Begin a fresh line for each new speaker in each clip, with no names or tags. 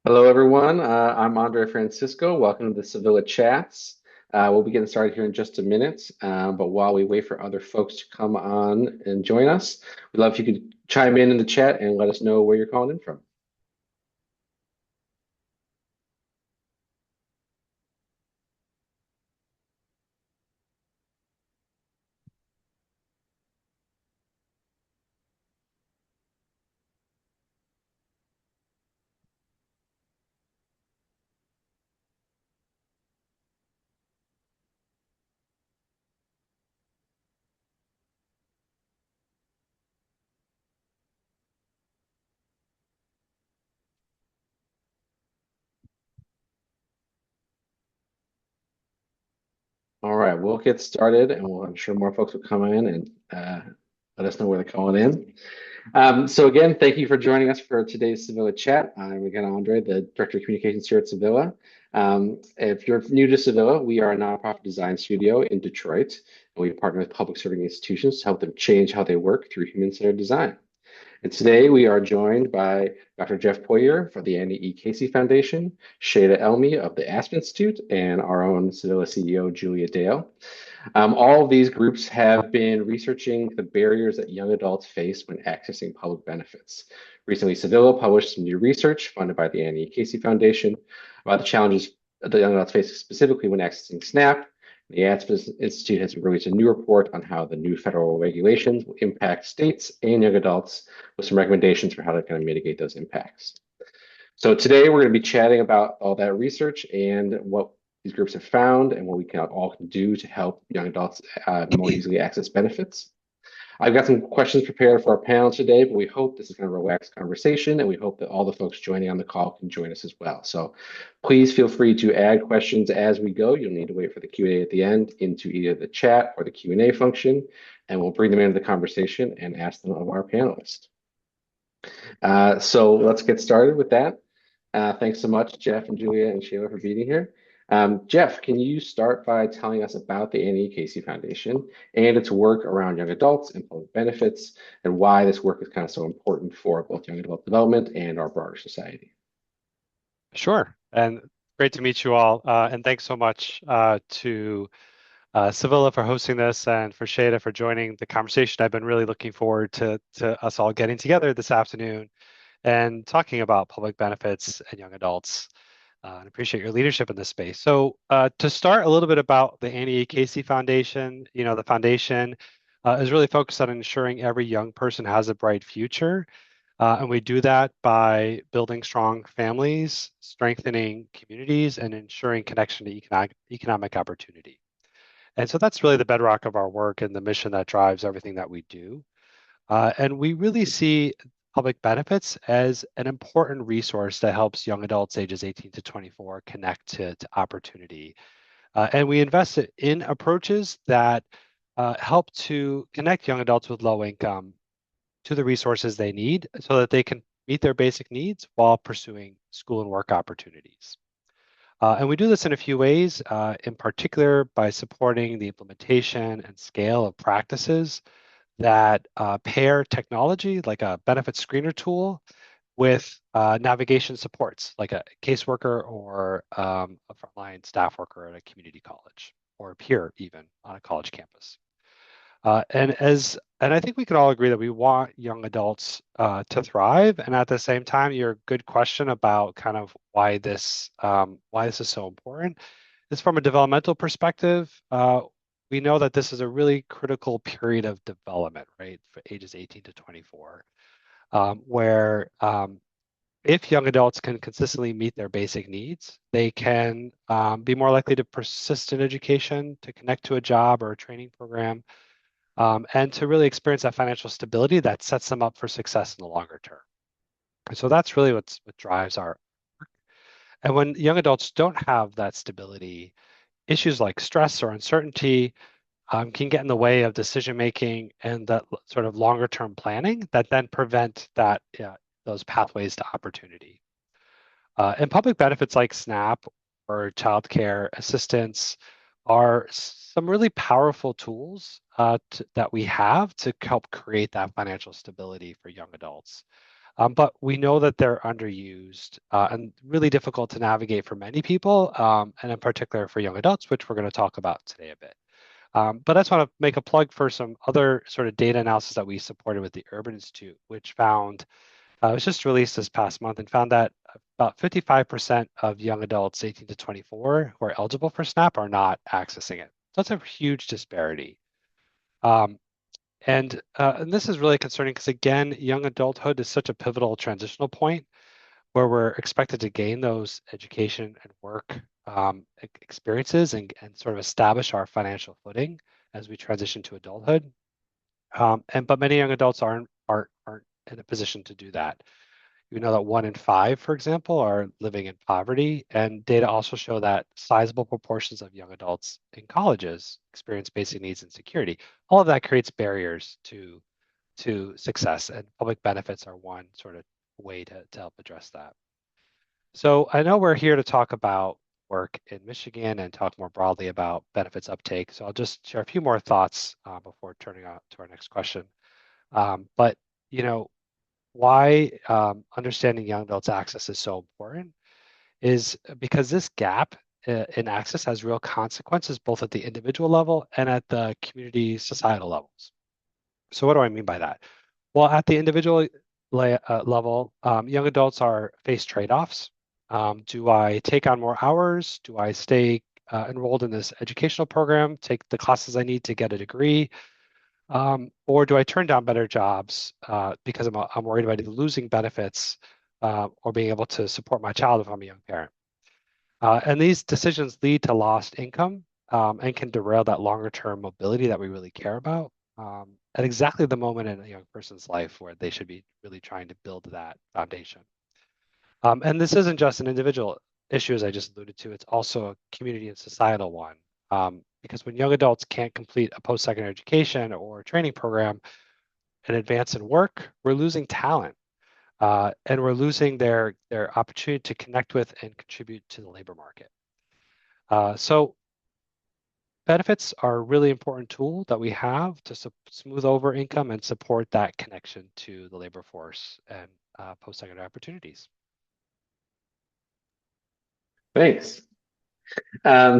Hello, everyone. I'm Andre Francisco. Welcome to the Civilla Chats. We'll be getting started here in just a minute, but while we wait for other folks to come on and join us, we'd love if you could chime in the chat and let us know where you're calling in from. All right, we'll get started, and I'm sure more folks will come in and let us know where they're calling in. So again, thank you for joining us for today's Civilla Chat. I'm again Andre, the Director of Communications here at Civilla. If you're new to Civilla, we are a nonprofit design studio in Detroit, and we partner with public serving institutions to help them change how they work through human-centered design. And today we are joined by Dr. Jeff Poirier for the Annie E. Casey Foundation, Sheida Elmi of the Aspen Institute, and our own Civilla CEO Julia Dale. All of these groups have been researching the barriers that young adults face when accessing public benefits. Recently, Civilla published some new research funded by the Annie Casey Foundation about the challenges that young adults face specifically when accessing SNAP. The Aspen Institute has released a new report on how the new federal regulations will impact states and young adults with some recommendations for how to kind of mitigate those impacts. So today we're going to be chatting about all that research and what these groups have found and what we can all can do to help young adults more easily access benefits. I've got some questions prepared for our panel today, but we hope this is kind of a relaxed conversation, and we hope that all the folks joining on the call can join us as well. So please feel free to add questions as we go. You'll need to wait for the Q&A at the end into either the chat or the Q&A function, and we'll bring them into the conversation and ask them of our panelists. So let's get started with that. Thanks so much, Jeff and Julia and Sheila, for being here. Jeff, can you start by telling us about the Annie Casey Foundation and its work around young adults and public benefits, and why this work is kind of so important for both young adult development and our broader society?
Sure. And great to meet you all. And thanks so much to Civilla for hosting this and for Sheida for joining the conversation. I've been really looking forward to us all getting together this afternoon and talking about public benefits and young adults. And appreciate your leadership in this space. So to start a little bit about the Annie E. Casey Foundation, the foundation is really focused on ensuring every young person has a bright future. And we do that by building strong families, strengthening communities, and ensuring connection to economic opportunity. And so that's really the bedrock of our work and the mission that drives everything that we do. And we really see public benefits as an important resource that helps young adults ages 18 to 24 connect to opportunity. And we invest in approaches that help to connect young adults with low income to the resources they need so that they can meet their basic needs while pursuing school and work opportunities. And we do this in a few ways, in particular by supporting the implementation and scale of practices that pair technology, like a benefit screener tool, with navigation supports, like a caseworker or a frontline staff worker at a community college or a peer even on a college campus. And I think we can all agree that we want young adults to thrive. And at the same time, your good question about kind of why this is so important is from a developmental perspective. We know that this is a really critical period of development, right, for ages 18 to 24, where if young adults can consistently meet their basic needs, they can be more likely to persist in education, to connect to a job or a training program, and to really experience that financial stability that sets them up for success in the longer term. And so that's really what drives our work. And when young adults don't have that stability, issues like stress or uncertainty can get in the way of decision making and that sort of longer term planning that then prevent those pathways to opportunity. And public benefits like SNAP or childcare assistance are some really powerful tools that we have to help create that financial stability for young adults. But we know that they're underused and really difficult to navigate for many people, and in particular for young adults, which we're going to talk about today a bit. But I just want to make a plug for some other sort of data analysis that we supported with the Urban Institute, which found, it was just released this past month, and found that about 55% of young adults 18 to 24 who are eligible for SNAP are not accessing it. So that's a huge disparity. Um, and this is really concerning because, again, young adulthood is such a pivotal transitional point where we're expected to gain those education and work experiences and sort of establish our financial footing as we transition to adulthood. But many young adults aren't in a position to do that. We know that 1 in 5, for example, are living in poverty, and data also show that sizable proportions of young adults in colleges experience basic needs and security. All of that creates barriers to success, and public benefits are one sort of way to help address that. So I know we're here to talk about work in Michigan and talk more broadly about benefits uptake. So I'll just share a few more thoughts before turning on to our next question. But you know, why understanding young adults access is so important is because this gap in access has real consequences both at the individual level and at the community societal levels. So what do I mean by that? Well, at the individual level, young adults are face trade-offs. Do I take on more hours? Do I stay enrolled in this educational program, take the classes I need to get a degree? Or do I turn down better jobs because I'm worried about either losing benefits or being able to support my child if I'm a young parent? And these decisions lead to lost income and can derail that longer term mobility that we really care about at exactly the moment in a young person's life where they should be really trying to build that foundation. And this isn't just an individual issue, as I just alluded to, it's also a community and societal one. Because when young adults can't complete a post-secondary education or training program and advance in work, we're losing talent. And we're losing their opportunity to connect with and contribute to the labor market. So benefits are a really important tool that we have to smooth over income and support that connection to the labor force and post-secondary opportunities.
Thanks.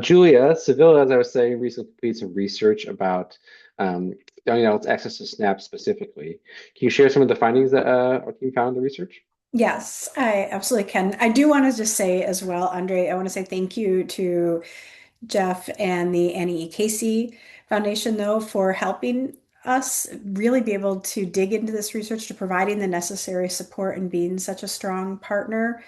Julia, Civilla, as I was saying, recently completed some research about its access to SNAP specifically. Can you share some of the findings that our team found in the research?
Yes, I absolutely can. I do want to just say as well, Andre, I want to say thank you to Jeff and the Annie E. Casey Foundation, though, for helping us really be able to dig into this research, to providing the necessary support and being such a strong partner.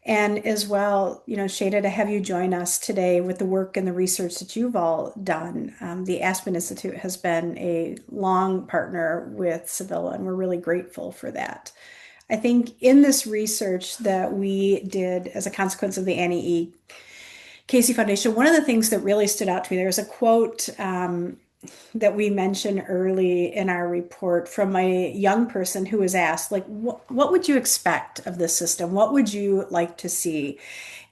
And as well, Sheida, to have you join us today with the work and the research that you've all done. The Aspen Institute has been a long partner with Civilla, and we're really grateful for that. I think in this research that we did as a consequence of the Annie E. Casey Foundation, one of the things that really stood out to me, there was a quote that we mentioned early in our report from a young person who was asked, like, what would you expect of this system? What would you like to see?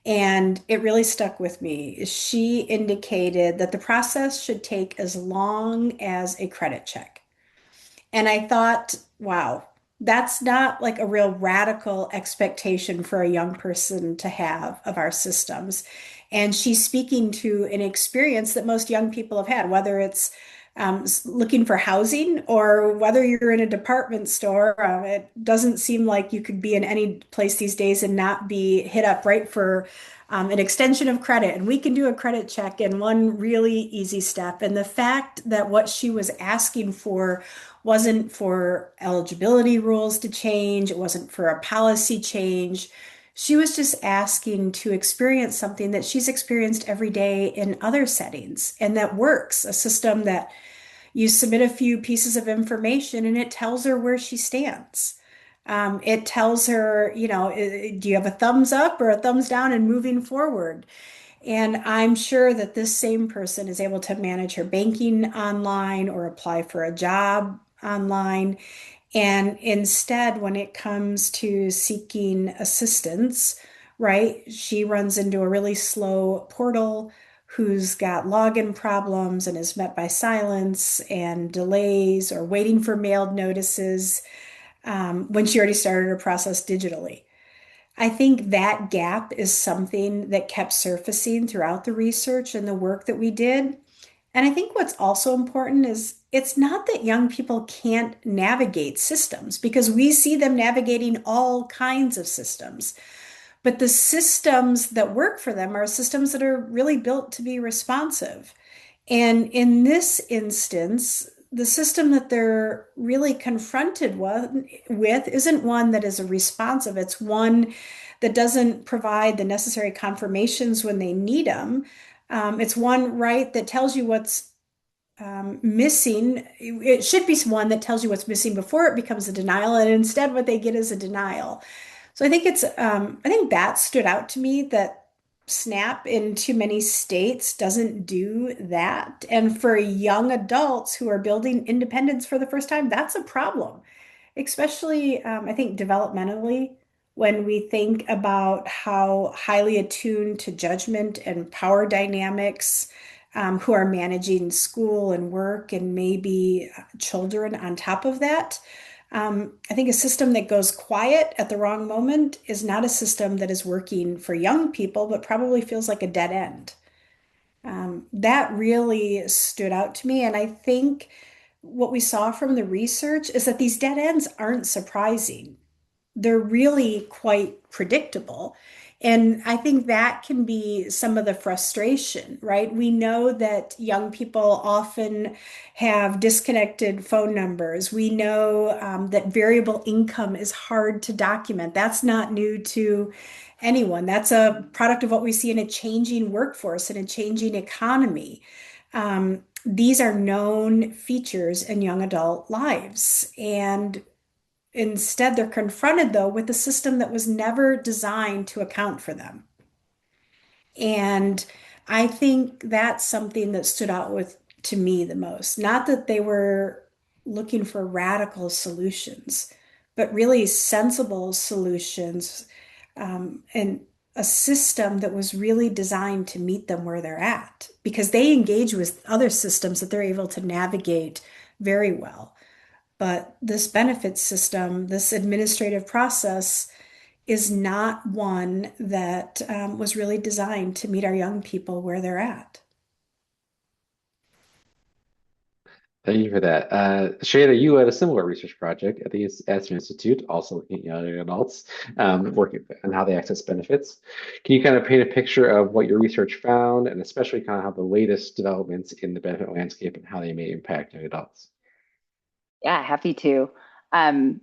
And it really stuck with me. She indicated that the process should take as long as a credit check. And I thought, wow, that's not like a real radical expectation for a young person to have of our systems. And she's speaking to an experience that most young people have had, whether it's looking for housing or whether you're in a department store. It doesn't seem like you could be in any place these days and not be hit up right for an extension of credit. And we can do a credit check in one really easy step. And the fact that what she was asking for wasn't for eligibility rules to change, it wasn't for a policy change. She was just asking to experience something that she's experienced every day in other settings and that works, a system that you submit a few pieces of information and it tells her where she stands. It tells her, do you have a thumbs up or a thumbs down and moving forward? And I'm sure that this same person is able to manage her banking online or apply for a job online. And instead, when it comes to seeking assistance, right, she runs into a really slow portal who's got login problems and is met by silence and delays or waiting for mailed notices. when she already started her process digitally. I think that gap is something that kept surfacing throughout the research and the work that we did. And I think what's also important is it's not that young people can't navigate systems because we see them navigating all kinds of systems. But the systems that work for them are systems that are really built to be responsive. And in this instance, the system that they're really confronted with isn't one that is a responsive. It's one that doesn't provide the necessary confirmations when they need them. It's one, right, that tells you what's missing. It should be one that tells you what's missing before it becomes a denial, and instead, what they get is a denial. So I think that stood out to me that SNAP in too many states doesn't do that. And for young adults who are building independence for the first time, that's a problem, especially I think developmentally, when we think about how highly attuned to judgment and power dynamics, who are managing school and work and maybe children on top of that. I think a system that goes quiet at the wrong moment is not a system that is working for young people, but probably feels like a dead end. That really stood out to me. And I think what we saw from the research is that these dead ends aren't surprising. They're really quite predictable. And I think that can be some of the frustration, right? We know that young people often have disconnected phone numbers. We know that variable income is hard to document. That's not new to anyone. That's a product of what we see in a changing workforce and a changing economy. These are known features in young adult lives. And instead, they're confronted, though, with a system that was never designed to account for them. And I think that's something that stood out with to me the most. Not that they were looking for radical solutions, but really sensible solutions, and a system that was really designed to meet them where they're at because they engage with other systems that they're able to navigate very well. But this benefit system, this administrative process, is not one that was really designed to meet our young people where they're at.
Thank you for that. Sheida, you had a similar research project at the Aspen Institute, also looking at young adults, working on how they access benefits. Can you kind of paint a picture of what your research found, and especially kind of how the latest developments in the benefit landscape and how they may impact young adults?
Yeah, happy to. Um,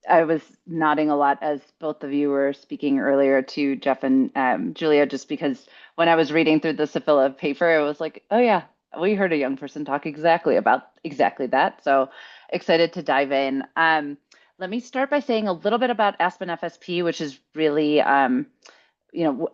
I was nodding a lot as both of you were speaking earlier to Jeff and Julia, just because when I was reading through the Civilla paper, it was like, oh yeah, we heard a young person talk exactly about exactly that. So excited to dive in. Let me start by saying a little bit about Aspen FSP, which is really, you know,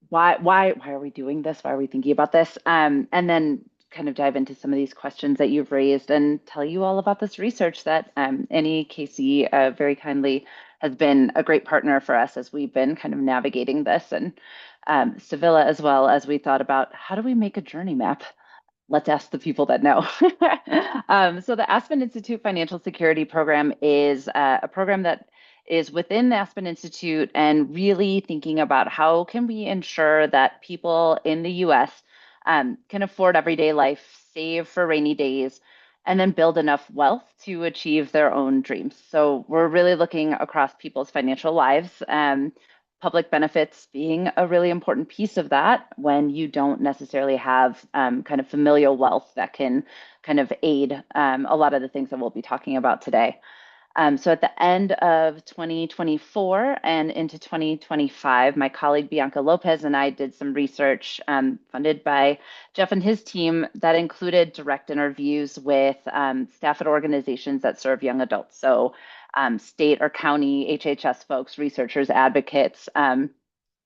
why are we doing this? Why are we thinking about this? And then kind of dive into some of these questions that you've raised and tell you all about this research that NEKC very kindly has been a great partner for us as we've been kind of navigating this, and Civilla as well, as we thought about how do we make a journey map. Let's ask the people that know. So the Aspen Institute Financial Security Program is a program that is within the Aspen Institute and really thinking about how can we ensure that people in the US can afford everyday life, save for rainy days, and then build enough wealth to achieve their own dreams. So we're really looking across people's financial lives, public benefits being a really important piece of that when you don't necessarily have kind of familial wealth that can kind of aid a lot of the things that we'll be talking about today. So at the end of 2024 and into 2025, my colleague Bianca Lopez and I did some research funded by Jeff and his team that included direct interviews with staff at organizations that serve young adults. So state or county HHS folks, researchers, advocates.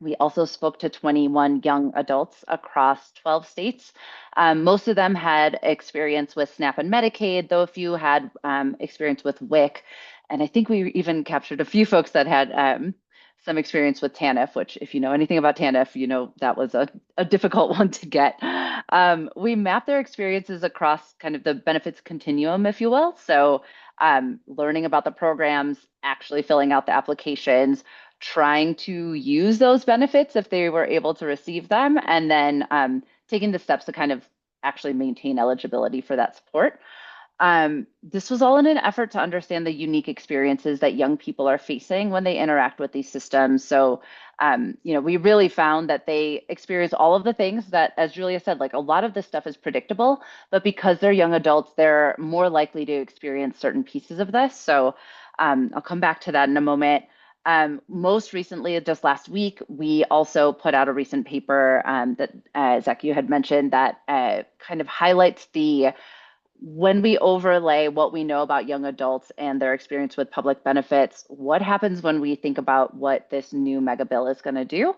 We also spoke to 21 young adults across 12 states. Most of them had experience with SNAP and Medicaid, though a few had experience with WIC. And I think we even captured a few folks that had some experience with TANF, which if you know anything about TANF, you know that was a difficult one to get. We mapped their experiences across kind of the benefits continuum, if you will. So learning about the programs, actually filling out the applications, trying to use those benefits if they were able to receive them, and then taking the steps to kind of actually maintain eligibility for that support. This was all in an effort to understand the unique experiences that young people are facing when they interact with these systems. So, we really found that they experience all of the things that, as Julia said, like a lot of this stuff is predictable, but because they're young adults, they're more likely to experience certain pieces of this. So I'll come back to that in a moment. Most recently, just last week, we also put out a recent paper that Zach, you had mentioned that kind of highlights when we overlay what we know about young adults and their experience with public benefits, what happens when we think about what this new mega bill is going to do?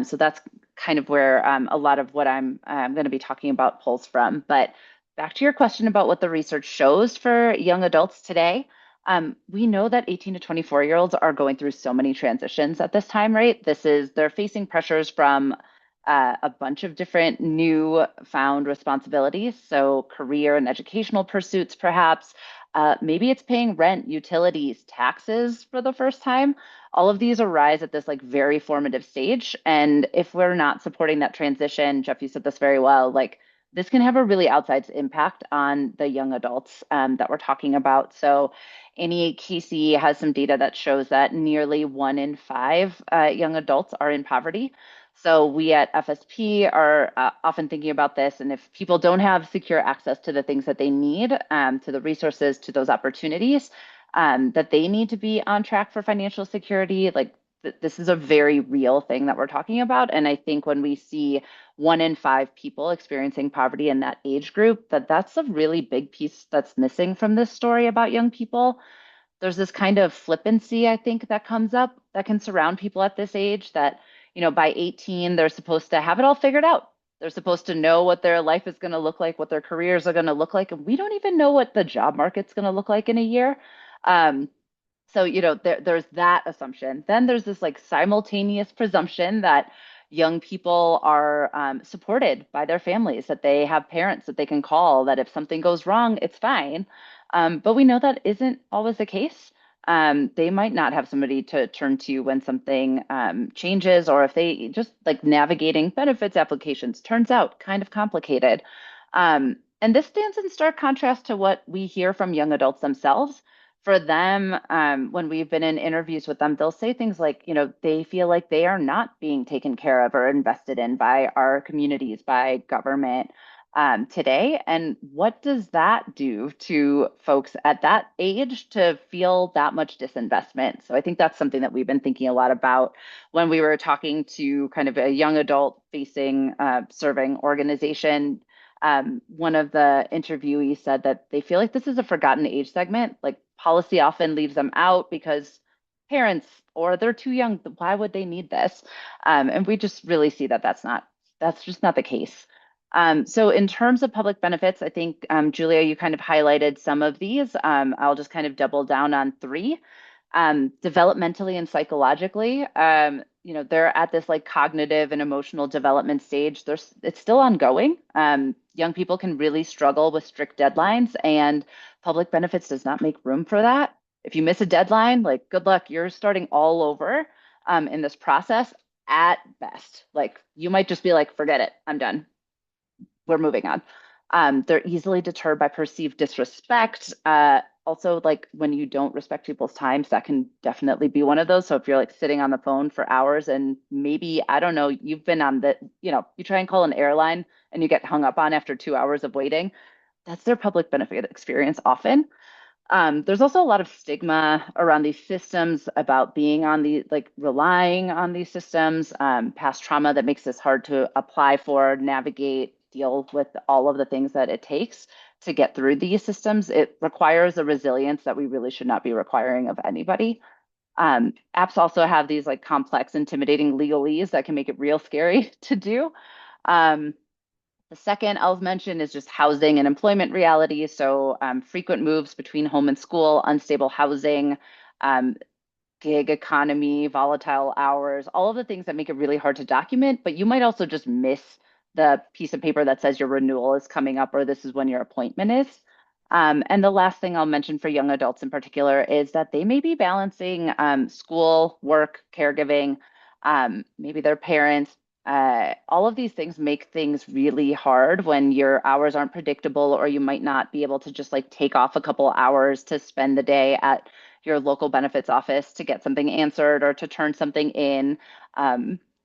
So that's kind of where a lot of what I'm going to be talking about pulls from. But back to your question about what the research shows for young adults today, we know that 18 to 24-year-olds are going through so many transitions at this time, right? They're facing pressures from a bunch of different new found responsibilities. So career and educational pursuits, perhaps. Maybe it's paying rent, utilities, taxes for the first time. All of these arise at this like very formative stage. And if we're not supporting that transition, Jeff, you said this very well, like this can have a really outsized impact on the young adults that we're talking about. So NEAKC has some data that shows that nearly 1 in 5 young adults are in poverty. So we at FSP are often thinking about this, and if people don't have secure access to the things that they need, to the resources, to those opportunities, that they need to be on track for financial security, like this is a very real thing that we're talking about. And I think when we see 1 in 5 people experiencing poverty in that age group, that's a really big piece that's missing from this story about young people. There's this kind of flippancy, I think, that comes up that can surround people at this age that, by 18, they're supposed to have it all figured out. They're supposed to know what their life is going to look like, what their careers are going to look like. And we don't even know what the job market's going to look like in a year. So, there's that assumption. Then there's this like simultaneous presumption that young people are supported by their families, that they have parents that they can call, that if something goes wrong, it's fine. But we know that isn't always the case. They might not have somebody to turn to when something changes, or if they just like navigating benefits applications turns out kind of complicated. And this stands in stark contrast to what we hear from young adults themselves. For them, when we've been in interviews with them, they'll say things like, they feel like they are not being taken care of or invested in by our communities, by government today. And what does that do to folks at that age to feel that much disinvestment? So I think that's something that we've been thinking a lot about when we were talking to kind of a young adult facing serving organization. One of the interviewees said that they feel like this is a forgotten age segment. Like policy often leaves them out because parents or they're too young. Why would they need this? And we just really see that that's just not the case. So in terms of public benefits, I think, Julia, you kind of highlighted some of these. I'll just kind of double down on 3. Developmentally and psychologically, they're at this like cognitive and emotional development stage. It's still ongoing. Young people can really struggle with strict deadlines, and public benefits does not make room for that. If you miss a deadline, like good luck, you're starting all over in this process at best. Like you might just be like, forget it, I'm done. We're moving on. They're easily deterred by perceived disrespect. Also, like when you don't respect people's times, that can definitely be one of those. So if you're like sitting on the phone for hours and maybe, I don't know, you've been on you try and call an airline and you get hung up on after 2 hours of waiting, that's their public benefit experience often. There's also a lot of stigma around these systems about being on relying on these systems, past trauma that makes this hard to apply for, navigate, deal with all of the things that it takes to get through these systems. It requires a resilience that we really should not be requiring of anybody. Apps also have these like complex, intimidating legalese that can make it real scary to do. The second I'll mention is just housing and employment realities. So frequent moves between home and school, unstable housing. gig economy, volatile hours, all of the things that make it really hard to document, but you might also just miss the piece of paper that says your renewal is coming up or this is when your appointment is. And the last thing I'll mention for young adults in particular is that they may be balancing school, work, caregiving, maybe their parents. All of these things make things really hard when your hours aren't predictable, or you might not be able to just like take off a couple hours to spend the day at your local benefits office to get something answered or to turn something in.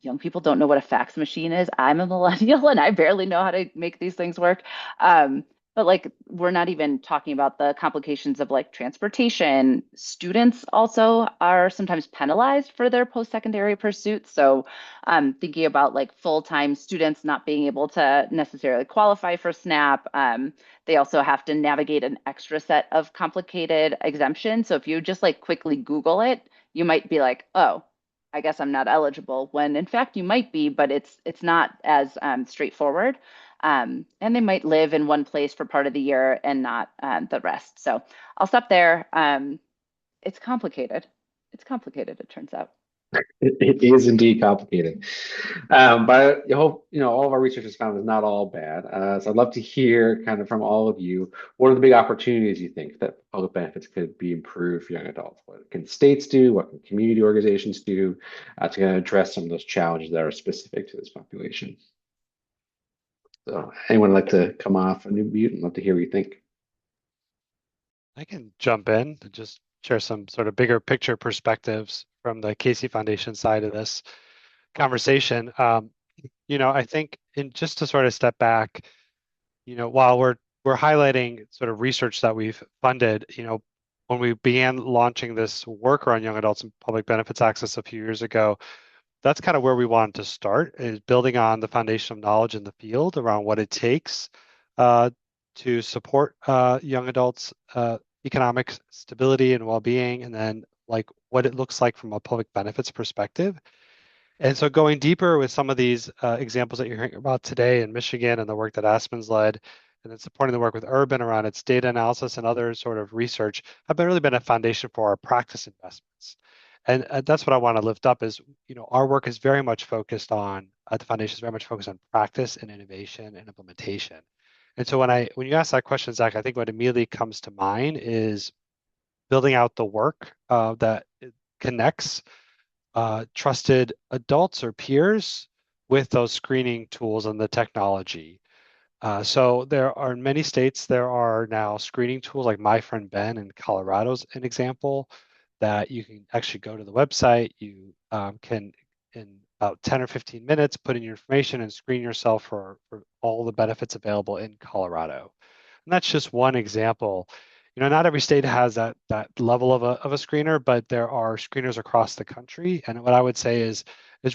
Young people don't know what a fax machine is. I'm a millennial and I barely know how to make these things work. But like, we're not even talking about the complications of like transportation. Students also are sometimes penalized for their post-secondary pursuits. So thinking about like full-time students not being able to necessarily qualify for SNAP. They also have to navigate an extra set of complicated exemptions. So if you just like quickly Google it, you might be like, oh, I guess I'm not eligible, when in fact you might be, but it's not as straightforward. And they might live in one place for part of the year and not the rest. So I'll stop there. It's complicated. It's complicated, it turns out.
It is indeed complicated. But I hope, all of our research has found is not all bad. So I'd love to hear kind of from all of you, what are the big opportunities you think that public benefits could be improved for young adults? What can states do? What can community organizations do to kind of address some of those challenges that are specific to this population? So anyone like to come off a new mute? I'd love to hear what you think.
I can jump in and just share some sort of bigger picture perspectives from the Casey Foundation side of this conversation. I think just to sort of step back, while we're highlighting sort of research that we've funded, when we began launching this work around young adults and public benefits access a few years ago, that's kind of where we wanted to start, is building on the foundation of knowledge in the field around what it takes to support young adults' economic stability and well-being, and then like what it looks like from a public benefits perspective. And so going deeper with some of these examples that you're hearing about today in Michigan and the work that Aspen's led, and then supporting the work with Urban around its data analysis and other sort of research have really been a foundation for our practice investments. And that's what I want to lift up is, our work is very much focused on, the foundation is very much focused on practice and innovation and implementation. And so when you ask that question, Zach, I think what immediately comes to mind is building out the work that connects trusted adults or peers with those screening tools and the technology. So there are in many states, there are now screening tools like My Friend Ben in Colorado's an example that you can actually go to the website. You can, in about 10 or 15 minutes, put in your information and screen yourself for all the benefits available in Colorado. And that's just one example. Not every state has that level of a screener, but there are screeners across the country. And what I would say is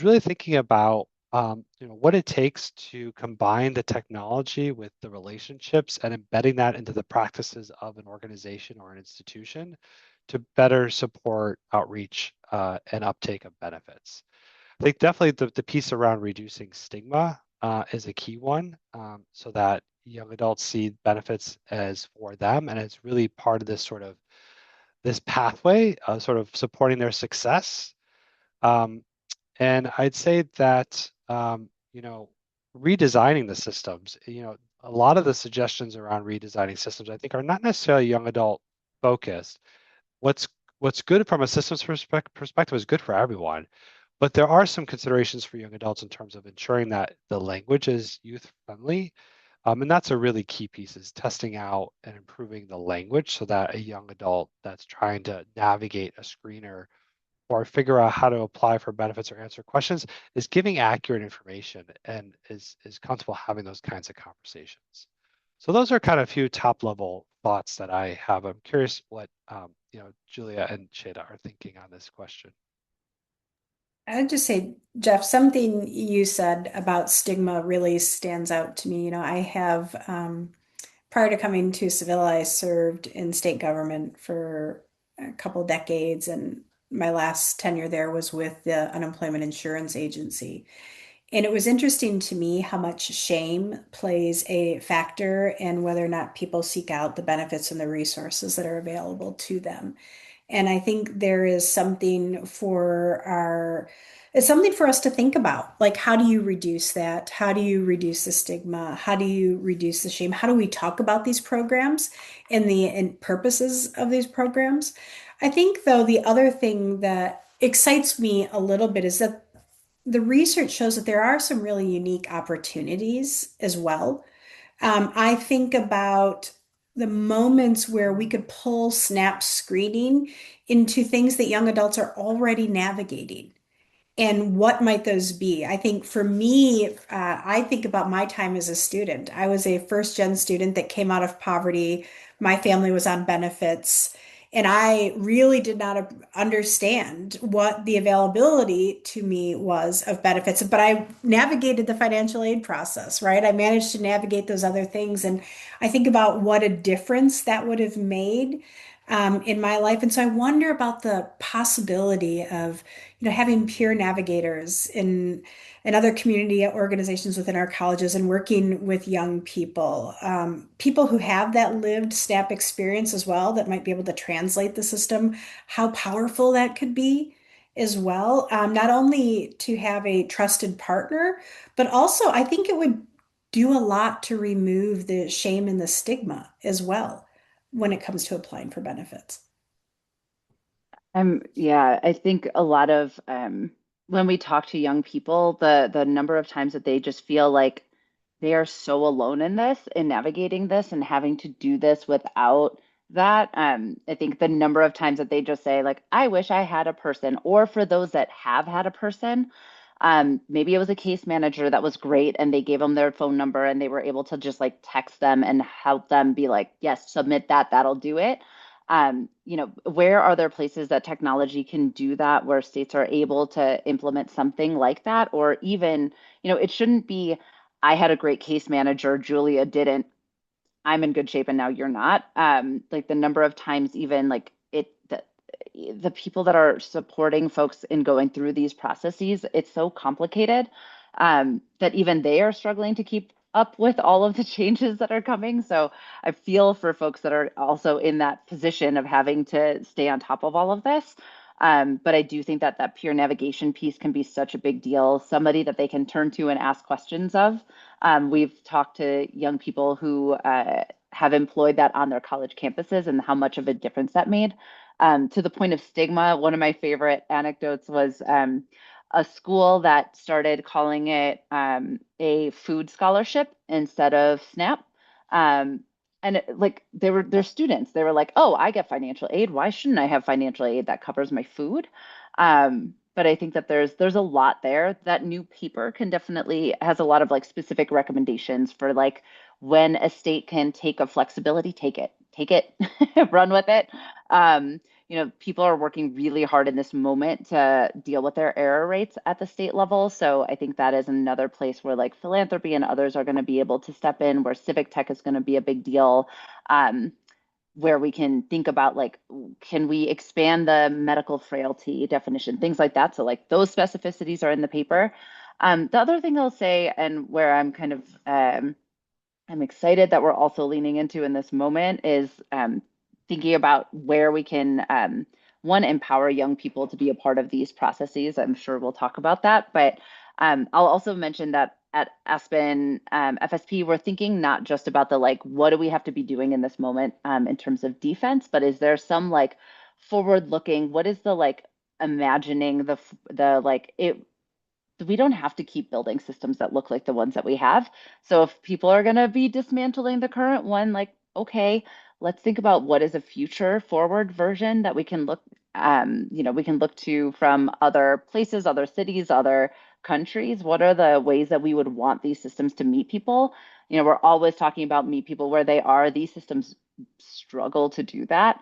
really thinking about what it takes to combine the technology with the relationships and embedding that into the practices of an organization or an institution to better support outreach and uptake of benefits. I think definitely the piece around reducing stigma is a key one, so that young adults see benefits as for them, and it's really part of this pathway of sort of supporting their success. And I'd say that redesigning the systems, a lot of the suggestions around redesigning systems, I think, are not necessarily young adult focused. What's good from a systems perspective is good for everyone. But there are some considerations for young adults in terms of ensuring that the language is youth friendly. And that's a really key piece, is testing out and improving the language so that a young adult that's trying to navigate a screener or figure out how to apply for benefits or answer questions is giving accurate information and is comfortable having those kinds of conversations. So those are kind of a few top level thoughts that I have. I'm curious what Julia and Sheida are thinking on this question.
I'd just say, Jeff, something you said about stigma really stands out to me. I have, prior to coming to Civilla, I served in state government for a couple decades, and my last tenure there was with the Unemployment Insurance Agency. And it was interesting to me how much shame plays a factor in whether or not people seek out the benefits and the resources that are available to them. And I think there is something for it's something for us to think about. Like, how do you reduce that? How do you reduce the stigma? How do you reduce the shame? How do we talk about these programs and the purposes of these programs? I think, though, the other thing that excites me a little bit is that the research shows that there are some really unique opportunities as well. I think about the moments where we could pull SNAP screening into things that young adults are already navigating. And what might those be? I think for me, I think about my time as a student. I was a first gen student that came out of poverty. My family was on benefits. And I really did not understand what the availability to me was of benefits. But I navigated the financial aid process, right? I managed to navigate those other things. And I think about what a difference that would have made in my life. And so I wonder about the possibility of having peer navigators in other community organizations within our colleges and working with young people, people who have that lived SNAP experience as well, that might be able to translate the system, how powerful that could be as well. Not only to have a trusted partner, but also I think it would do a lot to remove the shame and the stigma as well when it comes to applying for benefits.
Yeah, I think a lot of when we talk to young people, the number of times that they just feel like they are so alone in this and navigating this and having to do this without that. I think the number of times that they just say, like, I wish I had a person, or for those that have had a person, maybe it was a case manager that was great and they gave them their phone number and they were able to just like text them and help them be like, yes, submit that, that'll do it. Where are there places that technology can do that, where states are able to implement something like that? Or even, it shouldn't be, I had a great case manager, Julia didn't, I'm in good shape and now you're not. Like the number of times even like the people that are supporting folks in going through these processes, it's so complicated that even they are struggling to keep up with all of the changes that are coming. So I feel for folks that are also in that position of having to stay on top of all of this. But I do think that that peer navigation piece can be such a big deal, somebody that they can turn to and ask questions of. We've talked to young people who have employed that on their college campuses and how much of a difference that made. To the point of stigma, one of my favorite anecdotes was a school that started calling it a food scholarship instead of SNAP. Like they're students. They were like, oh, I get financial aid. Why shouldn't I have financial aid that covers my food? But I think that there's a lot there. That new paper can definitely has a lot of like specific recommendations for like when a state can take a flexibility, take it, run with it. Um, People are working really hard in this moment to deal with their error rates at the state level. So I think that is another place where like philanthropy and others are going to be able to step in, where civic tech is going to be a big deal. Where we can think about like, can we expand the medical frailty definition, things like that. So like those specificities are in the paper. The other thing I'll say, and where I'm kind of I'm excited that we're also leaning into in this moment is thinking about where we can, one, empower young people to be a part of these processes. I'm sure we'll talk about that, but I'll also mention that at Aspen FSP, we're thinking not just about the like, what do we have to be doing in this moment in terms of defense, but is there some like forward looking, what is the like imagining the like it we don't have to keep building systems that look like the ones that we have. So if people are going to be dismantling the current one, like, okay, let's think about what is a future forward version that we can look, we can look to from other places, other cities, other countries. What are the ways that we would want these systems to meet people? We're always talking about meet people where they are. These systems struggle to do that.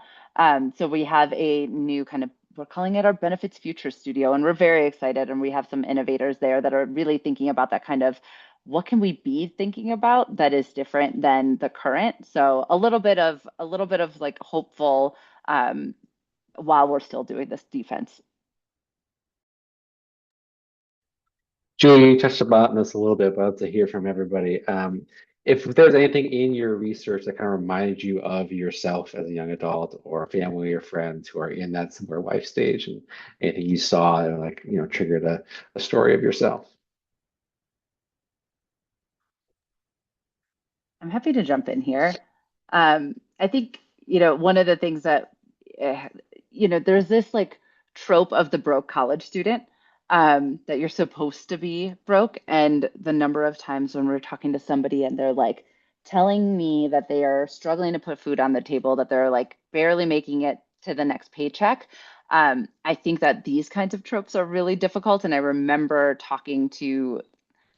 So we have a new kind of, we're calling it our Benefits Future Studio, and we're very excited. And we have some innovators there that are really thinking about that kind of, what can we be thinking about that is different than the current? So a little bit of like hopeful while we're still doing this defense.
Julia, you touched about this a little bit, but I'd love to hear from everybody. if there's anything in your research that kind of reminded you of yourself as a young adult or family or friends who are in that similar life stage, and anything you saw and like, triggered a story of yourself.
I'm happy to jump in here. I think, one of the things that, uh, there's this like trope of the broke college student, that you're supposed to be broke. And the number of times when we're talking to somebody and they're like telling me that they are struggling to put food on the table, that they're like barely making it to the next paycheck. I think that these kinds of tropes are really difficult. And I remember talking to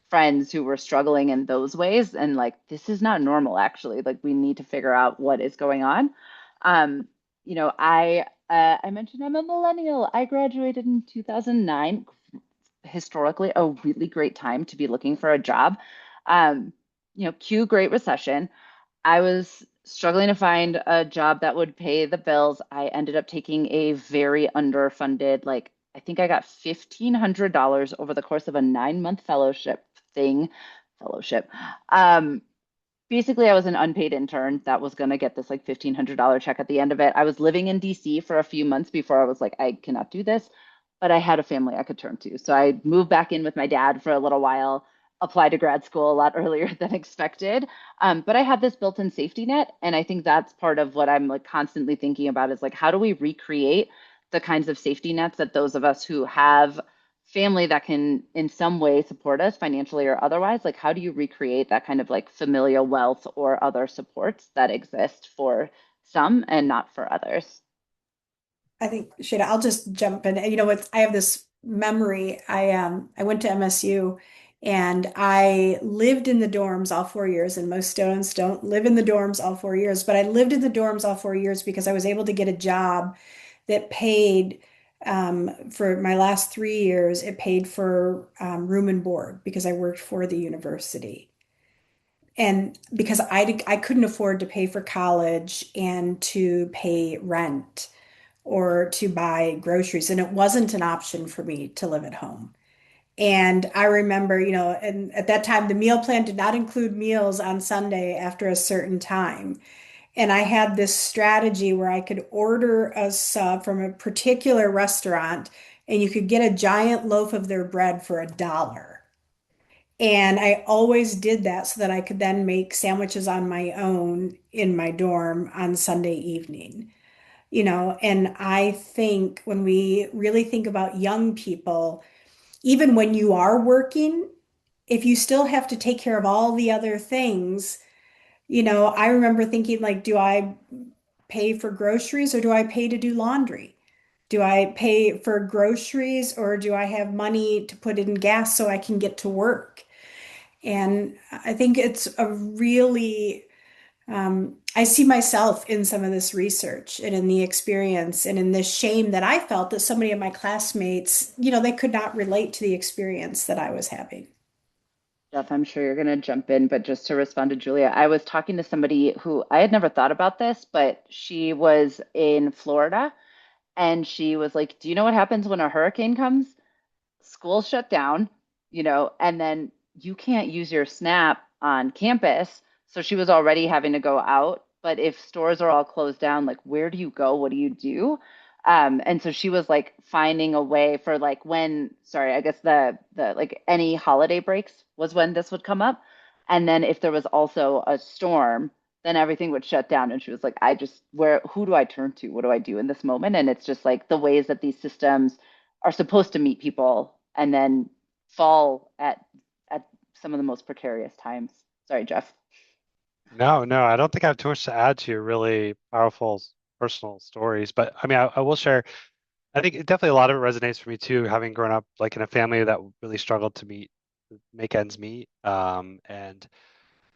friends who were struggling in those ways and like this is not normal actually, like we need to figure out what is going on. um I mentioned I'm a millennial. I graduated in 2009, historically a really great time to be looking for a job. Cue Great Recession. I was struggling to find a job that would pay the bills. I ended up taking a very underfunded, like, I think I got $1,500 over the course of a 9-month fellowship. Um, Basically, I was an unpaid intern that was going to get this like $1,500 check at the end of it. I was living in DC for a few months before I was like, I cannot do this, but I had a family I could turn to. So I moved back in with my dad for a little while, applied to grad school a lot earlier than expected. But I had this built-in safety net. And I think that's part of what I'm like constantly thinking about is like, how do we recreate the kinds of safety nets that those of us who have family that can in some way support us financially or otherwise, like how do you recreate that kind of like familial wealth or other supports that exist for some and not for others?
I think, Sheida, I'll just jump in. You know what? I have this memory. I went to MSU and I lived in the dorms all 4 years, and most students don't live in the dorms all 4 years, but I lived in the dorms all 4 years because I was able to get a job that paid for my last 3 years. It paid for room and board because I worked for the university. And because I couldn't afford to pay for college and to pay rent or to buy groceries. And it wasn't an option for me to live at home. And I remember, and at that time, the meal plan did not include meals on Sunday after a certain time. And I had this strategy where I could order a sub from a particular restaurant and you could get a giant loaf of their bread for $1. And I always did that so that I could then make sandwiches on my own in my dorm on Sunday evening. And I think when we really think about young people, even when you are working, if you still have to take care of all the other things, I remember thinking like, do I pay for groceries or do I pay to do laundry? Do I pay for groceries or do I have money to put in gas so I can get to work? And I think it's a really I see myself in some of this research and in the experience and in this shame that I felt that so many of my classmates, they could not relate to the experience that I was having.
Jeff, I'm sure you're going to jump in, but just to respond to Julia, I was talking to somebody who I had never thought about this, but she was in Florida and she was like, do you know what happens when a hurricane comes? School shut down, and then you can't use your SNAP on campus. So she was already having to go out. But if stores are all closed down, like where do you go? What do you do? And so she was like finding a way for like when, sorry, I guess the like any holiday breaks was when this would come up. And then if there was also a storm, then everything would shut down. And she was like, who do I turn to? What do I do in this moment? And it's just like the ways that these systems are supposed to meet people and then fall at some of the most precarious times. Sorry, Jeff.
No, no, I don't think I have too much to add to your really powerful personal stories, but I mean, I will share. I think definitely a lot of it resonates for me too, having grown up like in a family that really struggled to make ends meet, and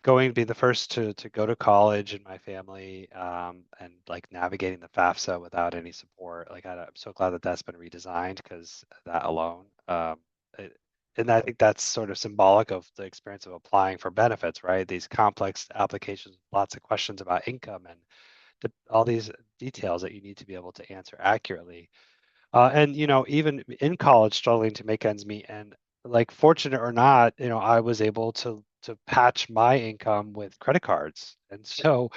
going to be the first to go to college in my family, and like navigating the FAFSA without any support. Like I'm so glad that that's been redesigned because that alone, it, and I think that's sort of symbolic of the experience of applying for benefits, right? These complex applications, lots of questions about income and all these details that you need to be able to answer accurately. And even in college, struggling to make ends meet, and like fortunate or not, I was able to patch my income with credit cards. And so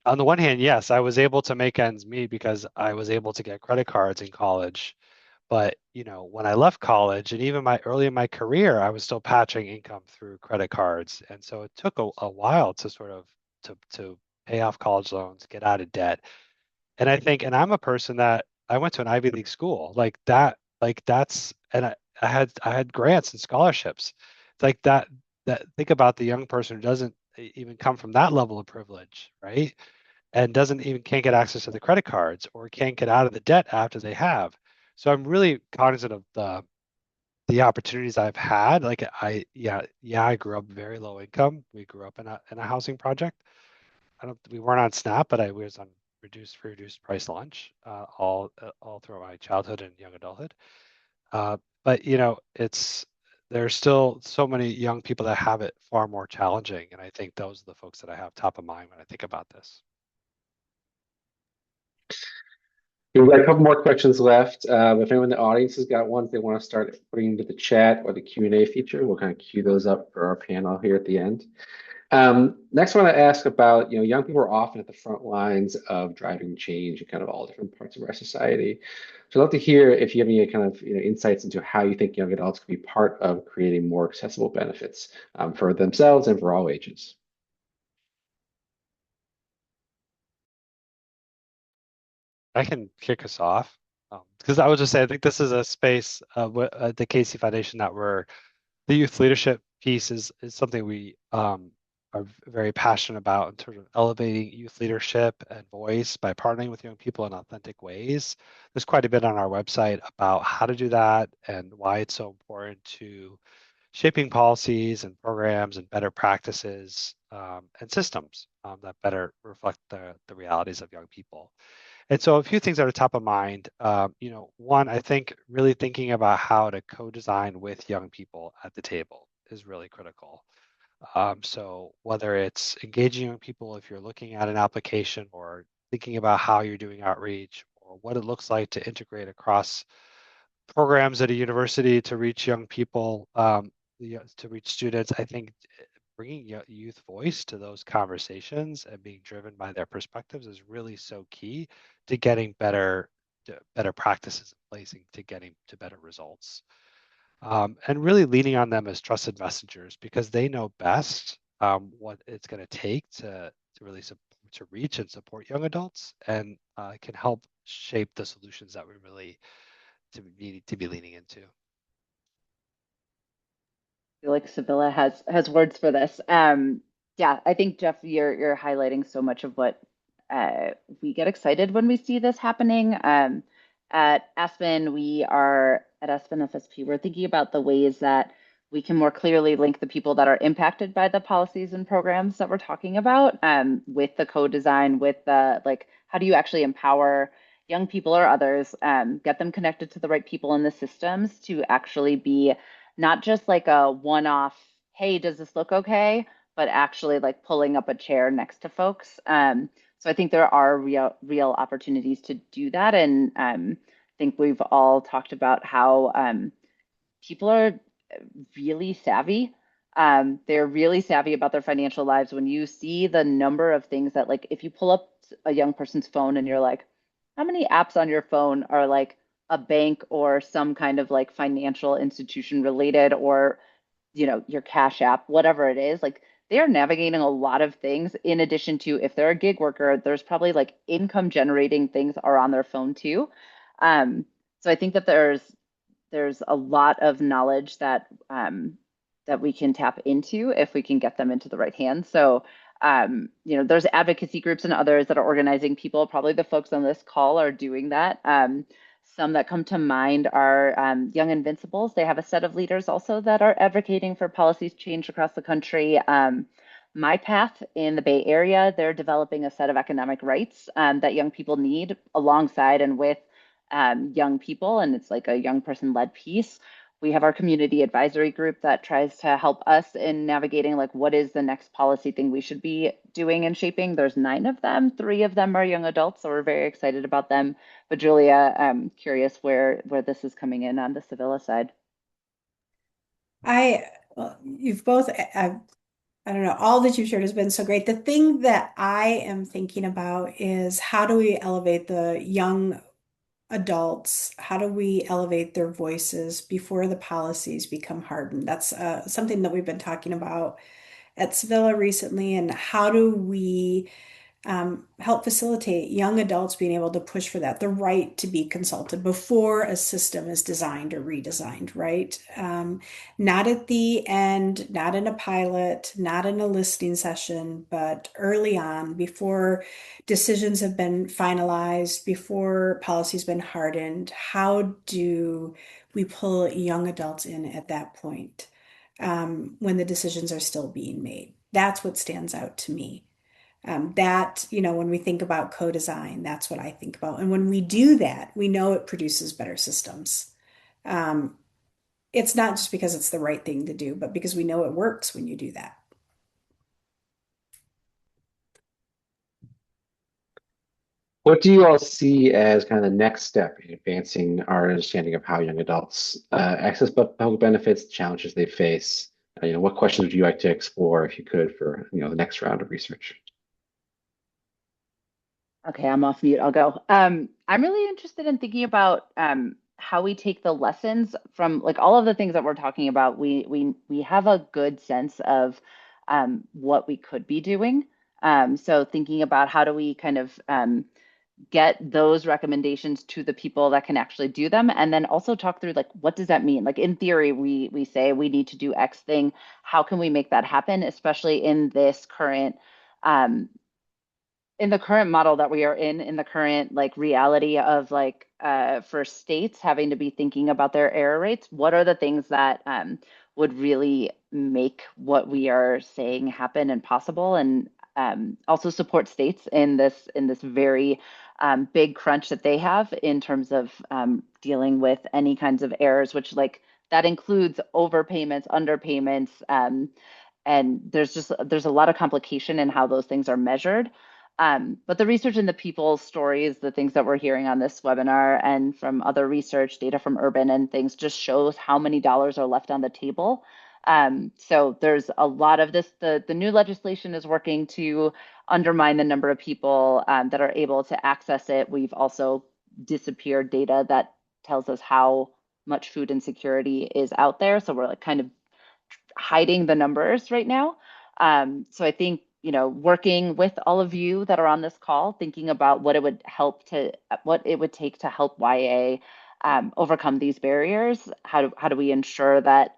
on the one hand, yes, I was able to make ends meet because I was able to get credit cards in college. But when I left college and even early in my career, I was still patching income through credit cards. And so it took a while to sort of to pay off college loans, get out of debt. And and I'm a person that I went to an Ivy League school and I had grants and scholarships. It's like that think about the young person who doesn't even come from that level of privilege, right? And doesn't even can't get access to the credit cards or can't get out of the debt after they have. So I'm really cognizant of the opportunities I've had. Like I grew up very low income. We grew up in a housing project. We weren't on SNAP, but we was on reduced price lunch all through my childhood and young adulthood. But there's still so many young people that have it far more challenging, and I think those are the folks that I have top of mind when I think about this.
We've got a couple more questions left. If anyone in the audience has got ones they want to start putting into the chat or the Q&A feature, we'll kind of queue those up for our panel here at the end. Next, I want to ask about, young people are often at the front lines of driving change in kind of all different parts of our society. So I'd love to hear if you have any kind of insights into how you think young adults could be part of creating more accessible benefits for themselves and for all ages.
I can kick us off because I would just say I think this is a space at the Casey Foundation the youth leadership piece is something we are very passionate about in terms of elevating youth leadership and voice by partnering with young people in authentic ways. There's quite a bit on our website about how to do that and why it's so important to shaping policies and programs and better practices and systems that better reflect the realities of young people. And so a few things that are top of mind. One, I think really thinking about how to co-design with young people at the table is really critical. So whether it's engaging young people, if you're looking at an application or thinking about how you're doing outreach or what it looks like to integrate across programs at a university to reach young people, to reach students, I think bringing youth voice to those conversations and being driven by their perspectives is really so key to getting better practices in place and to getting to better results. And really leaning on them as trusted messengers because they know best what it's going to take to really to reach and support young adults and can help shape the solutions that we really need to be leaning into.
I feel like Civilla has words for this. Yeah, I think Jeff, you're highlighting so much of what we get excited when we see this happening. At Aspen, at Aspen FSP, we're thinking about the ways that we can more clearly link the people that are impacted by the policies and programs that we're talking about with the co-design, with the how do you actually empower young people or others, get them connected to the right people in the systems to actually be not just like a one-off, hey, does this look okay? But actually like pulling up a chair next to folks. So I think there are real opportunities to do that. And I think we've all talked about how people are really savvy. They're really savvy about their financial lives. When you see the number of things that if you pull up a young person's phone and you're like, how many apps on your phone are like a bank or some kind of financial institution related or your Cash App, whatever it is, they are navigating a lot of things in addition to if they're a gig worker, there's probably income generating things are on their phone too. So I think that there's a lot of knowledge that that we can tap into if we can get them into the right hands. So there's advocacy groups and others that are organizing people. Probably the folks on this call are doing that. Some that come to mind are Young Invincibles. They have a set of leaders also that are advocating for policies change across the country. My Path in the Bay Area, they're developing a set of economic rights that young people need alongside and with young people, and it's like a young person-led piece. We have our community advisory group that tries to help us in navigating what is the next policy thing we should be doing and shaping. There's 9 of them. 3 of them are young adults, so we're very excited about them. But Julia, I'm curious where this is coming in on the Civilla side.
Well, you've both I don't know, all that you've shared has been so great. The thing that I am thinking about is how do we elevate the young adults? How do we elevate their voices before the policies become hardened? That's something that we've been talking about at Civilla recently. And how do we help facilitate young adults being able to push for that, the right to be consulted before a system is designed or redesigned, right? Not at the end, not in a pilot, not in a listing session, but early on, before decisions have been finalized, before policy's been hardened. How do we pull young adults in at that point, when the decisions are still being made? That's what stands out to me. When we think about co-design, that's what I think about. And when we do that, we know it produces better systems. Um, it's not just because it's the right thing to do, but because we know it works when you do that.
What do you all see as kind of the next step in advancing our understanding of how young adults access public benefits, the challenges they face? What questions would you like to explore if you could for the next round of research?
Okay, I'm off mute. I'll go. I'm really interested in thinking about how we take the lessons from like all of the things that we're talking about. We have a good sense of what we could be doing. So thinking about how do we kind of get those recommendations to the people that can actually do them, and then also talk through like what does that mean? Like in theory, we say we need to do X thing. How can we make that happen, especially in the current model that we are in the current like reality of like for states having to be thinking about their error rates, what are the things that would really make what we are saying happen and possible, and also support states in this very big crunch that they have in terms of dealing with any kinds of errors, which like that includes overpayments, underpayments, and there's a lot of complication in how those things are measured. But the research and the people's stories, the things that we're hearing on this webinar and from other research, data from Urban and things, just shows how many dollars are left on the table. So there's a lot of this. The new legislation is working to undermine the number of people that are able to access it. We've also disappeared data that tells us how much food insecurity is out there. So we're like kind of hiding the numbers right now. So I think, working with all of you that are on this call, thinking about what it would take to help YA overcome these barriers. How do we ensure that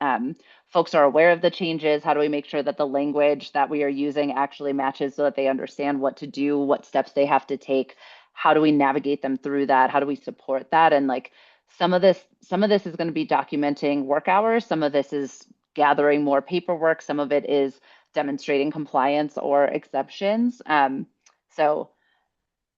folks are aware of the changes? How do we make sure that the language that we are using actually matches so that they understand what to do, what steps they have to take? How do we navigate them through that? How do we support that? And like some of this is going to be documenting work hours. Some of this is gathering more paperwork. Some of it is demonstrating compliance or exceptions. So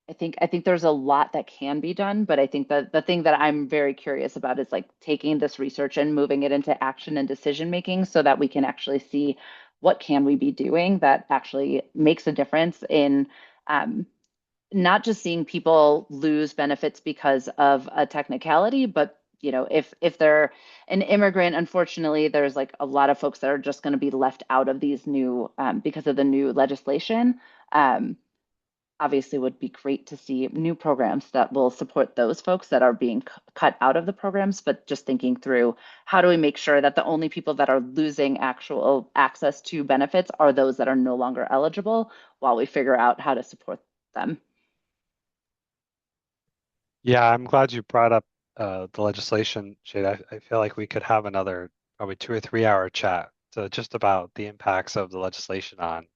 I think there's a lot that can be done, but I think the thing that I'm very curious about is like taking this research and moving it into action and decision making so that we can actually see what can we be doing that actually makes a difference in not just seeing people lose benefits because of a technicality, but if they're an immigrant, unfortunately, there's like a lot of folks that are just going to be left out of these new because of the new legislation. Um, Obviously, would be great to see new programs that will support those folks that are being cut out of the programs. But just thinking through how do we make sure that the only people that are losing actual access to benefits are those that are no longer eligible, while we figure out how to support them.
Yeah, I'm glad you brought up the legislation, Sheida. I feel like we could have another probably 2 or 3 hour chat to just about the impacts of the legislation on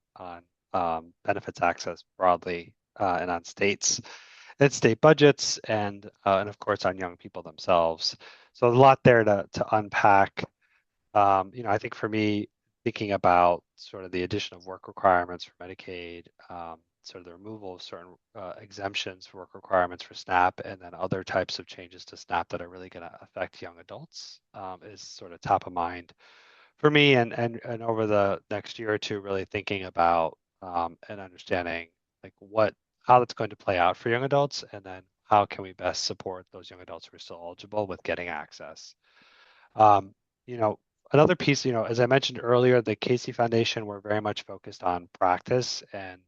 benefits access broadly and on states and state budgets and of course on young people themselves. So a lot there to unpack. I think for me, thinking about sort of the addition of work requirements for Medicaid, sort of the removal of certain exemptions for work requirements for SNAP, and then other types of changes to SNAP that are really going to affect young adults is sort of top of mind for me. And over the next year or two, really thinking about and understanding like how that's going to play out for young adults, and then how can we best support those young adults who are still eligible with getting access. Um, you know, another piece, as I mentioned earlier, the Casey Foundation, we're very much focused on practice and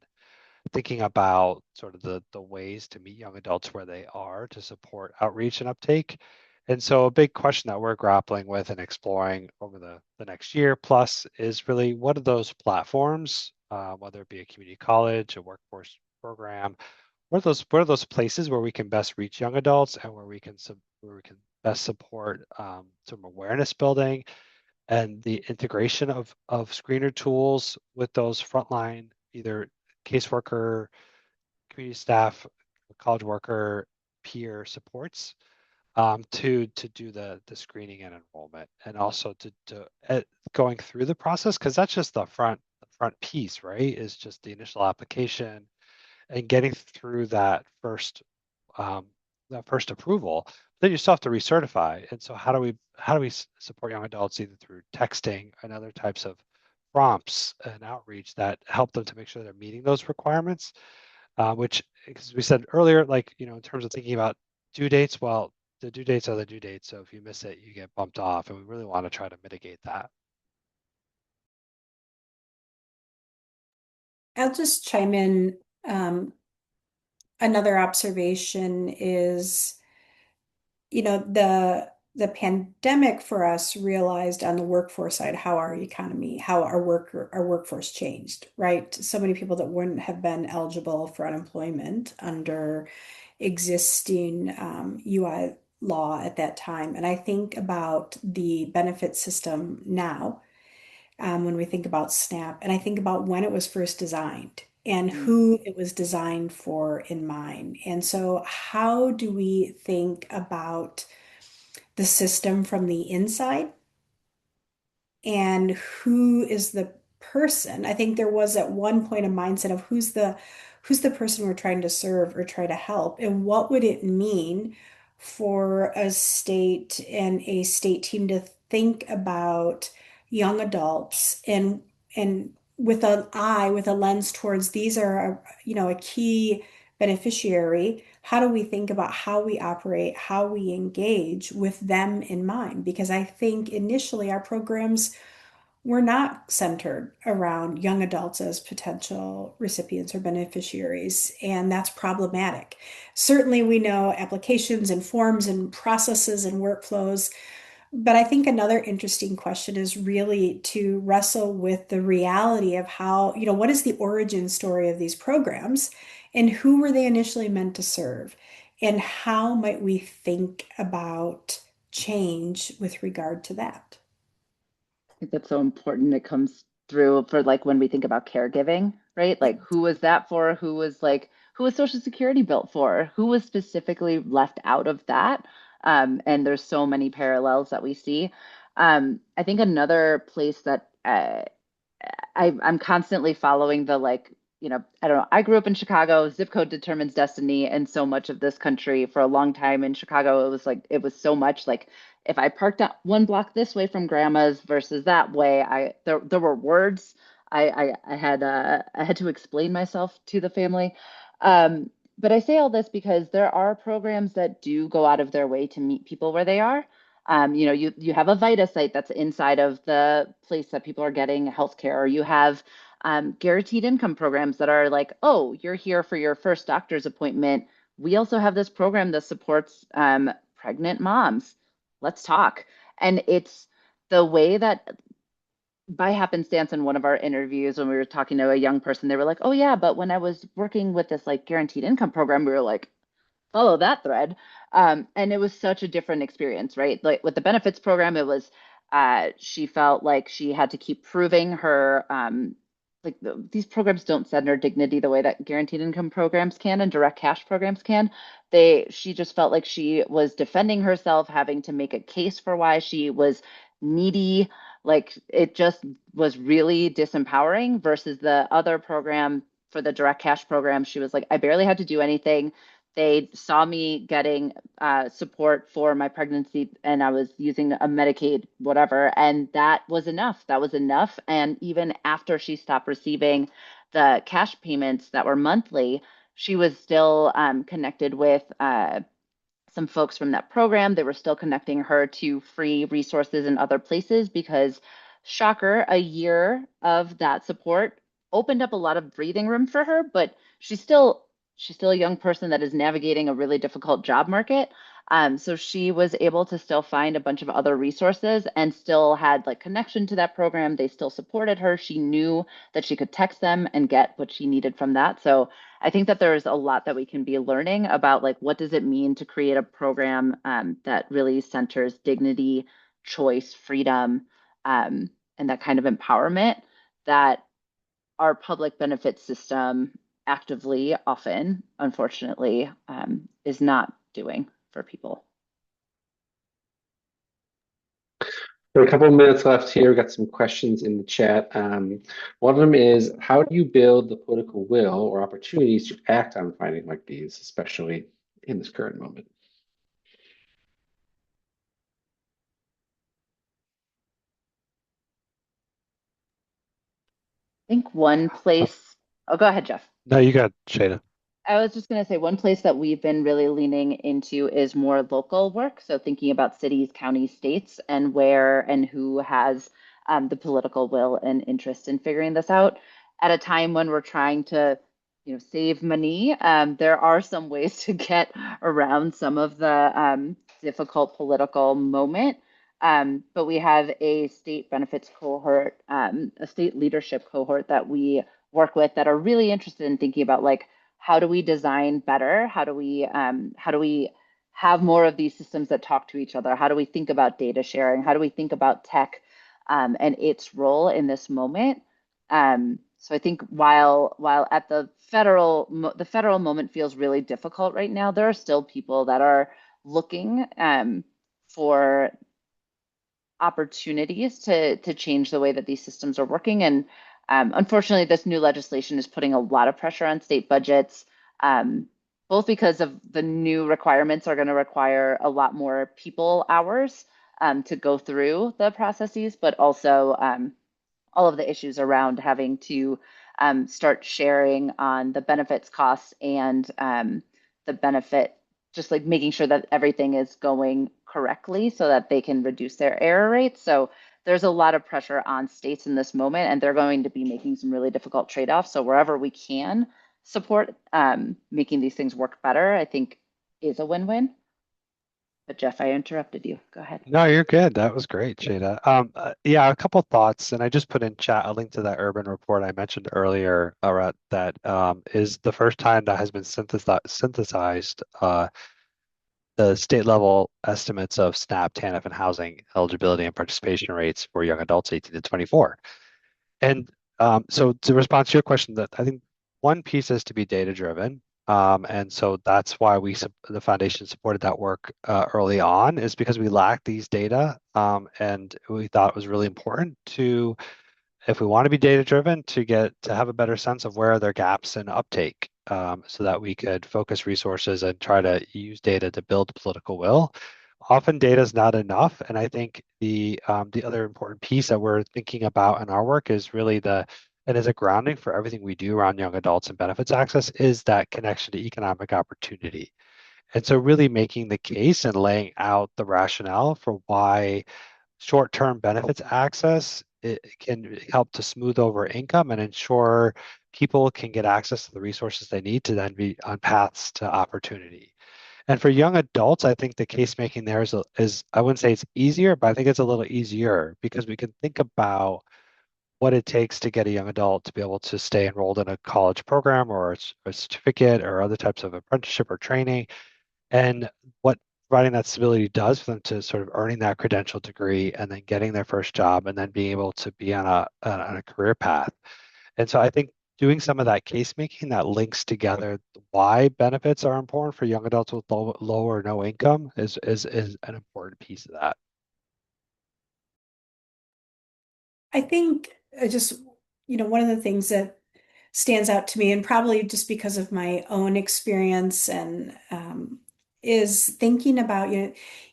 thinking about sort of the ways to meet young adults where they are to support outreach and uptake. And so a big question that we're grappling with and exploring over the next year plus is really what are those platforms, whether it be a community college, a workforce program, what are those places where we can best reach young adults and where we can best support some awareness building and the integration of screener tools with those frontline either caseworker, community staff, college worker, peer supports to do the screening and enrollment, and also to going through the process because that's just the front piece, right? Is just the initial application and getting through um, that first approval. Then you still have to recertify. And so how do we support young adults either through texting and other types of prompts and outreach that help them to make sure they're meeting those requirements? Which, as we said earlier, like in terms of thinking about due dates, well, the due dates are the due dates. So if you miss it, you get bumped off, and we really want to try to mitigate that.
I'll just chime in. Another observation is, the pandemic for us realized on the workforce side how our economy, how our workforce changed, right? So many people that wouldn't have been eligible for unemployment under existing UI law at that time. And I think about the benefit system now when we think about SNAP, and I think about when it was first designed and who it was designed for in mind. And so, how do we think about the system from the inside and who is the person? I think there was at one point a mindset of who's the person we're trying to serve or try to help, and what would it mean for a state and a state team to think about young adults and with a lens towards these are a key beneficiary. How do we think about how we operate, how we engage with them in mind? Because I think initially our programs were not centered around young adults as potential recipients or beneficiaries, and that's problematic. Certainly, we know applications and forms and processes and workflows, but I think another interesting question is really to wrestle with the reality of how, what is the origin story of these programs and who were they initially meant to serve? And how might we think about change with regard to that?
I think that's so important. It comes through for like when we think about caregiving, right? Like who was that for? Who was Social Security built for? Who was specifically left out of that? And there's so many parallels that we see. I think another place that I'm constantly following the I don't know. I grew up in Chicago. Zip code determines destiny, and so much of this country for a long time in Chicago, it was so much like if I parked up one block this way from grandma's versus that way, there were words. I had to explain myself to the family. But I say all this because there are programs that do go out of their way to meet people where they are. You have a Vita site that's inside of the place that people are getting healthcare, or you have guaranteed income programs that are like, oh, you're here for your first doctor's appointment. We also have this program that supports pregnant moms. Let's talk. And it's the way that by happenstance in one of our interviews when we were talking to a young person, they were like, oh yeah, but when I was working with this like guaranteed income program, we were like, follow that thread. And it was such a different experience, right? Like with the benefits program, it was she felt like she had to keep proving her these programs don't center dignity the way that guaranteed income programs can and direct cash programs can. She just felt like she was defending herself, having to make a case for why she was needy. Like it just was really disempowering versus the other program for the direct cash program. She was like, I barely had to do anything. They saw me getting support for my pregnancy and I was using a Medicaid, whatever. And that was enough. That was enough. And even after she stopped receiving the cash payments that were monthly, she was still connected with some folks from that program. They were still connecting her to free resources in other places because, shocker, a year of that support opened up a lot of breathing room for her, but she's still a young person that is navigating a really difficult job market. So she was able to still find a bunch of other resources and still had like connection to that program. They still supported her. She knew that she could text them and get what she needed from that. So I think that there's a lot that we can be learning about, like, what does it mean to create a program that really centers dignity, choice, freedom, and that kind of empowerment that our public benefit system actively, often, unfortunately, is not doing for people.
So a couple of minutes left here. We've got some questions in the chat. One of them is, how do you build the political will or opportunities to act on findings like these, especially in this current moment?
I think one place, oh, go ahead, Jeff.
No, you got Sheida.
I was just going to say one place that we've been really leaning into is more local work. So thinking about cities, counties, states, and where and who has the political will and interest in figuring this out. At a time when we're trying to, save money, there are some ways to get around some of the difficult political moment. But we have a state benefits cohort, a state leadership cohort that we work with that are really interested in thinking about, like, how do we design better? How do we have more of these systems that talk to each other? How do we think about data sharing? How do we think about tech and its role in this moment? So I think while at the federal moment feels really difficult right now, there are still people that are looking for opportunities to change the way that these systems are working. And unfortunately, this new legislation is putting a lot of pressure on state budgets, both because of the new requirements are going to require a lot more people hours to go through the processes, but also all of the issues around having to start sharing on the benefits costs and the benefit, just like making sure that everything is going correctly so that they can reduce their error rates. So there's a lot of pressure on states in this moment, and they're going to be making some really difficult trade-offs. So wherever we can support making these things work better, I think is a win-win. But Jeff, I interrupted you. Go ahead.
No, you're good. That was great, Sheida. Yeah, a couple thoughts, and I just put in chat a link to that urban report I mentioned earlier. That is the first time that has been synthesized the state level estimates of SNAP, TANF, and housing eligibility and participation rates for young adults 18 to 24. And so to respond to your question, that I think one piece is to be data driven. And so that's why the foundation supported that work early on, is because we lacked these data. And we thought it was really important to, if we want to be data driven, to have a better sense of where are there gaps in uptake, so that we could focus resources and try to use data to build political will. Often data is not enough, and I think the other important piece that we're thinking about in our work is really and as a grounding for everything we do around young adults and benefits access, is that connection to economic opportunity. And so really making the case and laying out the rationale for why short-term benefits access, it can help to smooth over income and ensure people can get access to the resources they need to then be on paths to opportunity. And for young adults, I think the case making there is I wouldn't say it's easier, but I think it's a little easier because we can think about what it takes to get a young adult to be able to stay enrolled in a college program or a certificate or other types of apprenticeship or training, and what providing that stability does for them to sort of earning that credential degree and then getting their first job and then being able to be on a career path. And so I think doing some of that case making that links together why benefits are important for young adults with low or no income is an important piece of that.
I think just, one of the things that stands out to me, and probably just because of my own experience, and is thinking about,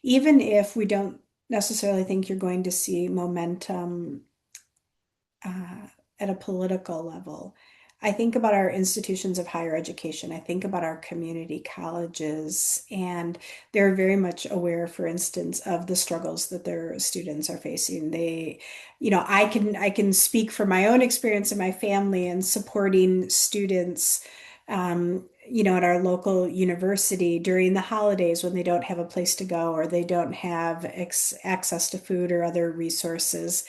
even if we don't necessarily think you're going to see momentum at a political level, I think about our institutions of higher education. I think about our community colleges, and they're very much aware, for instance, of the struggles that their students are facing. I can speak from my own experience in my family and supporting students, at our local university during the holidays when they don't have a place to go or they don't have access to food or other resources.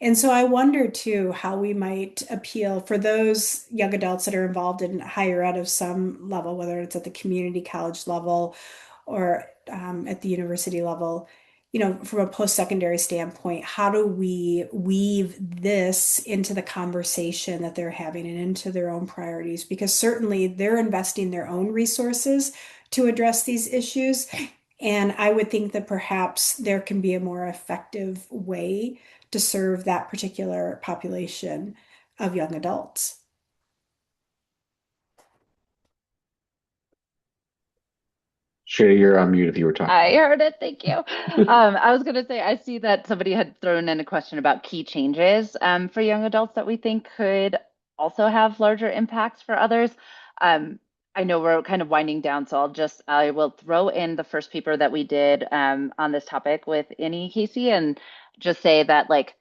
And so I wonder too how we might appeal for those young adults that are involved in higher ed of some level, whether it's at the community college level or at the university level, from a post-secondary standpoint, how do we weave this into the conversation that they're having and into their own priorities? Because certainly they're investing their own resources to address these issues. And I would think that perhaps there can be a more effective way to serve that particular population of young adults.
Sheida, you're on mute if you were talking.
I heard it. Thank you. I was going to say, I see that somebody had thrown in a question about key changes for young adults that we think could also have larger impacts for others. I know we're kind of winding down, so I will throw in the first paper that we did on this topic with Annie Casey and just say that, like,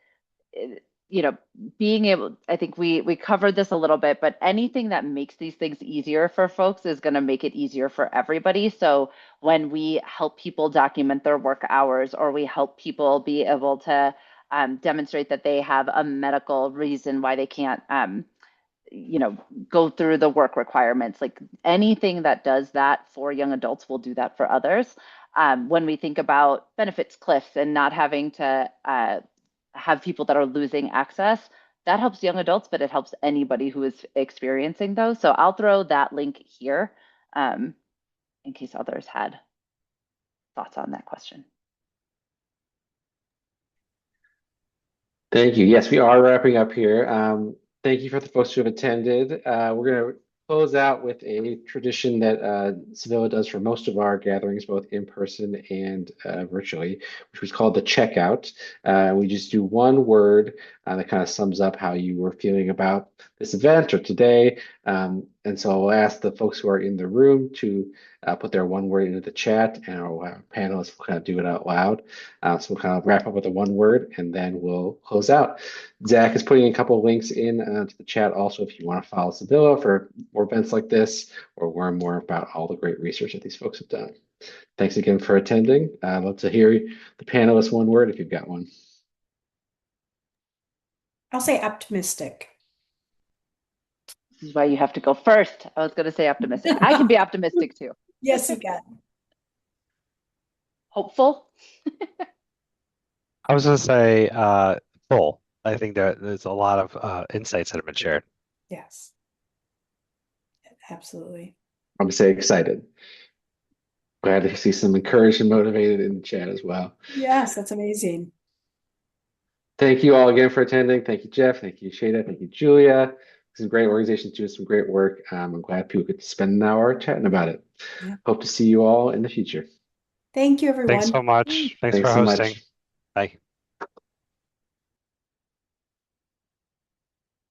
being able, I think we covered this a little bit, but anything that makes these things easier for folks is going to make it easier for everybody. So when we help people document their work hours, or we help people be able to demonstrate that they have a medical reason why they can't, go through the work requirements, like anything that does that for young adults will do that for others. When we think about benefits cliffs and not having to have people that are losing access, that helps young adults, but it helps anybody who is experiencing those. So I'll throw that link here in case others had thoughts on that question.
Thank you. Yes, we are wrapping up here. Thank you for the folks who have attended. We're going to close out with a tradition that Civilla does for most of our gatherings, both in person and virtually, which was called the checkout. We just do one word that kind of sums up how you were feeling about this event or today. And so I'll ask the folks who are in the room to put their one word into the chat, and our panelists will kind of do it out loud. So we'll kind of wrap up with a one word, and then we'll close out. Zach is putting a couple of links in to the chat also if you want to follow Civilla for more events like this or learn more about all the great research that these folks have done. Thanks again for attending. I'd love to hear the panelists one word if you've got one.
I'll say optimistic.
This is why you have to go first. I was going to say optimistic. I can be optimistic too.
Yes, you can.
Hopeful.
I was going to say full. I think there's a lot of insights that have been shared.
Yes, absolutely.
I'm going to say excited. Glad to see some encouraged and motivated in the chat as well.
Yes, that's amazing.
Thank you all again for attending. Thank you, Jeff. Thank you, Sheida. Thank you, Julia. Some great organizations doing some great work. I'm glad people get to spend an hour chatting about it. Yeah. Hope to see you all in the future.
Thank you, everyone.
Thanks so much. Thanks for
so
hosting.
much.
Bye.